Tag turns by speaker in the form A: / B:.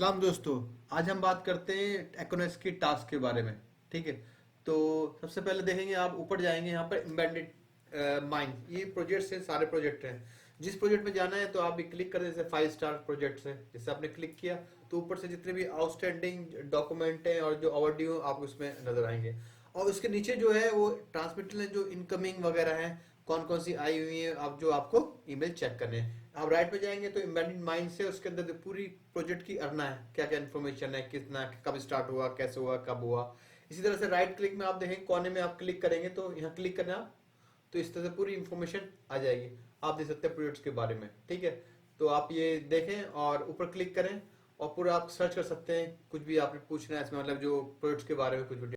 A: सलाम दोस्तों। आज हम बात करते हैं एक्ोनॉमिक्स की टास्क के बारे में। ठीक है। तो सबसे पहले देखेंगे, आप ऊपर जाएंगे, यहाँ पर एम्बेडेड माइंड, ये प्रोजेक्ट्स हैं, सारे प्रोजेक्ट हैं। जिस प्रोजेक्ट में जाना है तो आप भी क्लिक कर दें। जैसे 5 स्टार प्रोजेक्ट्स है, जैसे आपने क्लिक किया तो ऊपर से जितने भी आउटस्टैंडिंग डॉक्यूमेंट हैं और जो ओवरड्यू आपको उसमें नजर आएंगे। और उसके नीचे जो है वो ट्रांसमिटर जो इनकमिंग वगैरह है, कौन कौन सी आई हुई है, आप जो आपको ईमेल चेक करने हैं। आप राइट पे जाएंगे तो एम्बेडेड माइंड से उसके अंदर पूरी प्रोजेक्ट की अर्ना है, क्या क्या इन्फॉर्मेशन है, कितना कब स्टार्ट हुआ, कैसे हुआ, कब हुआ। इसी तरह से राइट क्लिक में आप देखेंगे, कोने में आप क्लिक करेंगे तो यहाँ क्लिक करना आप, तो इस तरह से पूरी इंफॉर्मेशन आ जाएगी। आप देख सकते हैं प्रोजेक्ट्स के बारे में। ठीक है। तो आप ये देखें और ऊपर क्लिक करें और पूरा आप सर्च कर सकते हैं, कुछ भी आपने पूछना है इसमें, मतलब जो प्रोजेक्ट्स के बारे में कुछ भी